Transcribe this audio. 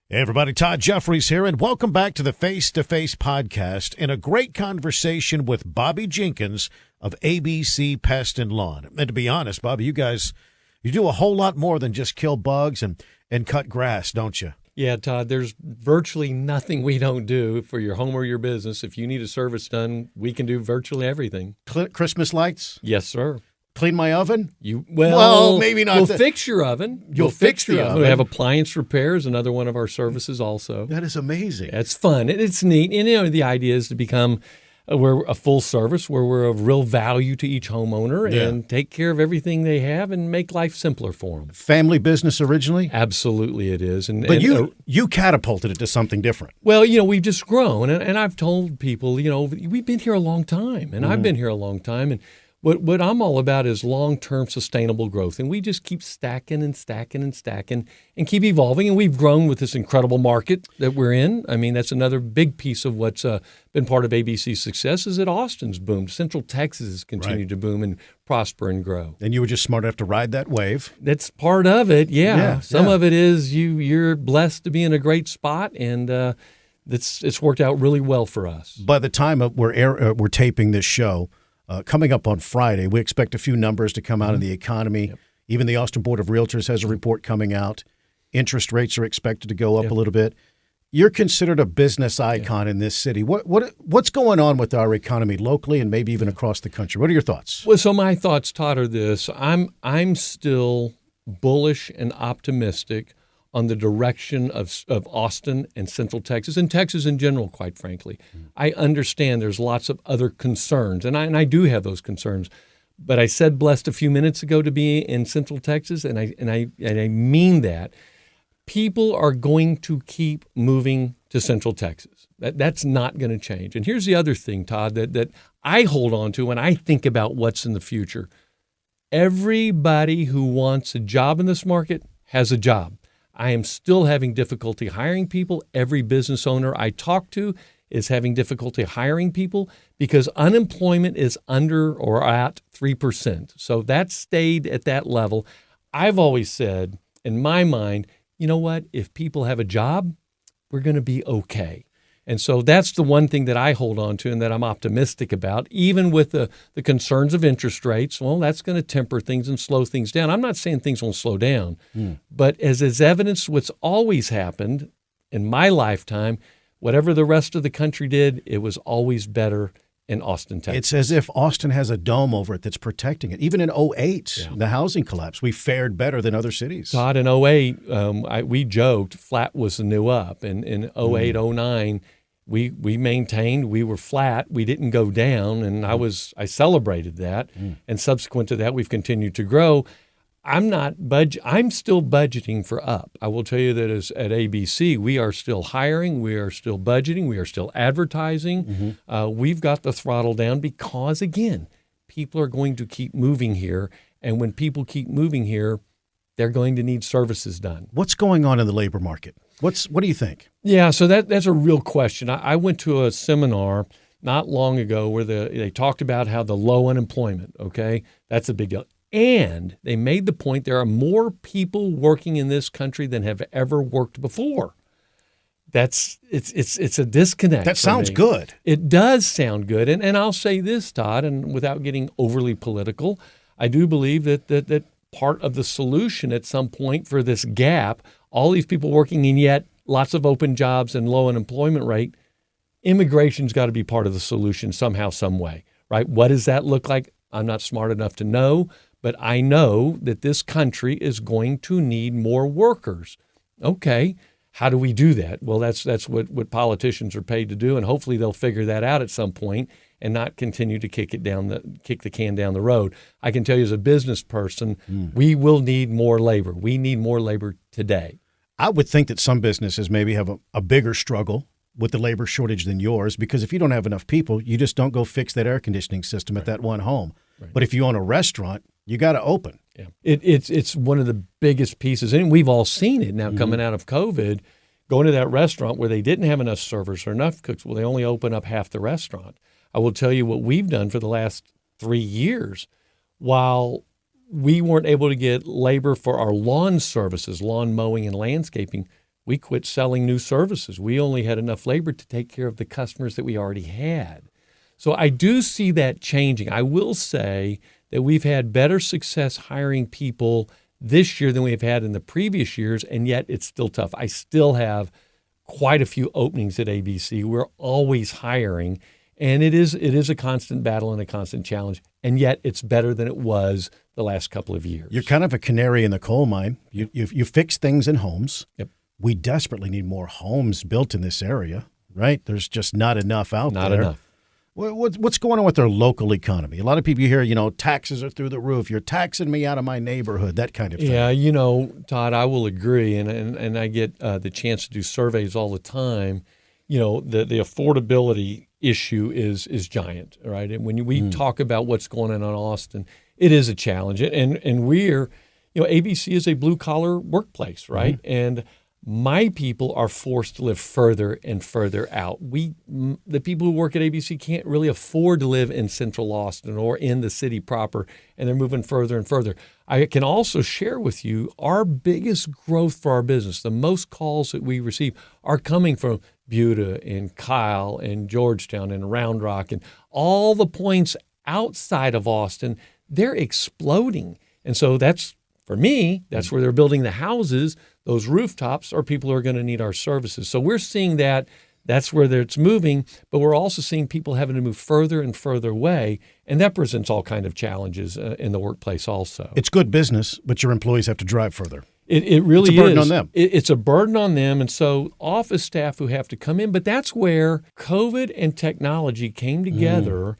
Hey everybody, Todd Jeffries here, and welcome back to the Face to Face podcast and a great conversation with Bobby Jenkins of ABC Pest and Lawn. And to be honest, Bobby, you do a whole lot more than just kill bugs and cut grass, don't you? Yeah, Todd, there's virtually nothing we don't do for your home or your business. If you need a service done, we can do virtually everything. Christmas lights? Yes, sir. Clean my oven? Well, maybe not. We'll fix your oven. You'll fix the oven. We have appliance repairs, another one of our services also. That is amazing. It's fun. It's neat. And, the idea is to become we're a full service where we're of real value to each homeowner and take care of everything they have and make life simpler for them. Family business originally? Absolutely it is. But you catapulted it to something different. Well, we've just grown. And I've told people, we've been here a long time. And I've been here a long time. And what I'm all about is long-term sustainable growth. And we just keep stacking and stacking and stacking and keep evolving. And we've grown with this incredible market that we're in. I mean, that's another big piece of what's been part of ABC's success is that Austin's boomed. Central Texas has continued to boom and prosper and grow. And you were just smart enough to ride that wave. That's part of it, yeah. Some of it is you're blessed to be in a great spot, and it's worked out really well for us. By the time we're taping this show, coming up on Friday, we expect a few numbers to come out in the economy. Yep. Even the Austin Board of Realtors has a report coming out. Interest rates are expected to go up a little bit. You're considered a business icon in this city. What's going on with our economy locally and maybe even across the country? What are your thoughts? Well, so my thoughts, Todd, are this. I'm still bullish and optimistic on the direction of Austin and Central Texas and Texas in general, quite frankly. I understand there's lots of other concerns, and I do have those concerns. But I said blessed a few minutes ago to be in Central Texas, and I mean that. People are going to keep moving to Central Texas. That's not going to change. And here's the other thing, Todd, that I hold on to when I think about what's in the future. Everybody who wants a job in this market has a job. I am still having difficulty hiring people. Every business owner I talk to is having difficulty hiring people because unemployment is under or at 3%. So that stayed at that level. I've always said, in my mind, you know what? If people have a job, we're going to be okay. And so that's the one thing that I hold on to and that I'm optimistic about, even with the concerns of interest rates. Well, that's going to temper things and slow things down. I'm not saying things won't slow down, but as is evidence what's always happened in my lifetime, whatever the rest of the country did, it was always better in Austin, Texas. It's as if Austin has a dome over it that's protecting it. Even in 2008, the housing collapse, we fared better than other cities. Todd, in 2008, we joked flat was the new up. And in 2008, 2009, we maintained, we were flat, we didn't go down, and I celebrated that. And subsequent to that, we've continued to grow. I'm still budgeting for up. I will tell you that at ABC, we are still hiring, we are still budgeting, we are still advertising. We've got the throttle down because, again, people are going to keep moving here, and when people keep moving here, they're going to need services done. What's going on in the labor market? What do you think? Yeah, so that's a real question. I went to a seminar not long ago where they talked about how the low unemployment, okay, that's a big deal. And they made the point there are more people working in this country than have ever worked before. It's a disconnect. That sounds good. It does sound good. And I'll say this, Todd, and without getting overly political, I do believe that part of the solution at some point for this gap, all these people working and yet lots of open jobs and low unemployment rate, immigration's got to be part of the solution somehow, some way, right? What does that look like? I'm not smart enough to know, but I know that this country is going to need more workers. Okay, how do we do that? Well, that's what politicians are paid to do, and hopefully they'll figure that out at some point and not continue to kick the can down the road. I can tell you as a business person, we will need more labor. We need more labor today. I would think that some businesses maybe have a bigger struggle with the labor shortage than yours, because if you don't have enough people, you just don't go fix that air conditioning system at that one home. Right. But if you own a restaurant, you got to open. Yeah, it's one of the biggest pieces, and we've all seen it now coming out of COVID. Going to that restaurant where they didn't have enough servers or enough cooks, well, they only open up half the restaurant. I will tell you what we've done for the last 3 years. While we weren't able to get labor for our lawn services, lawn mowing and landscaping, we quit selling new services. We only had enough labor to take care of the customers that we already had. So I do see that changing. I will say that we've had better success hiring people this year than we've had in the previous years, and yet it's still tough. I still have quite a few openings at ABC. We're always hiring, and it is a constant battle and a constant challenge, and yet it's better than it was the last couple of years. You're kind of a canary in the coal mine. You fix things in homes. Yep. We desperately need more homes built in this area, right? There's just not enough out there. Not enough. What's going on with our local economy? A lot of people hear, taxes are through the roof. You're taxing me out of my neighborhood, that kind of thing. Yeah, Todd, I will agree, and I get the chance to do surveys all the time. The affordability issue is giant, right? And when we talk about what's going on in Austin, it is a challenge. And we're, ABC is a blue-collar workplace, right? Mm-hmm. And my people are forced to live further and further out. The people who work at ABC can't really afford to live in central Austin or in the city proper, and they're moving further and further. I can also share with you our biggest growth for our business. The most calls that we receive are coming from Buda and Kyle and Georgetown and Round Rock and all the points outside of Austin. They're exploding. And so for me, that's where they're building the houses. Those rooftops are people who are going to need our services. So we're seeing that's where it's moving, but we're also seeing people having to move further and further away, and that presents all kinds of challenges in the workplace also. It's good business, but your employees have to drive further. It really is. It's a burden on them. It's a burden on them, and so office staff who have to come in, but that's where COVID and technology came together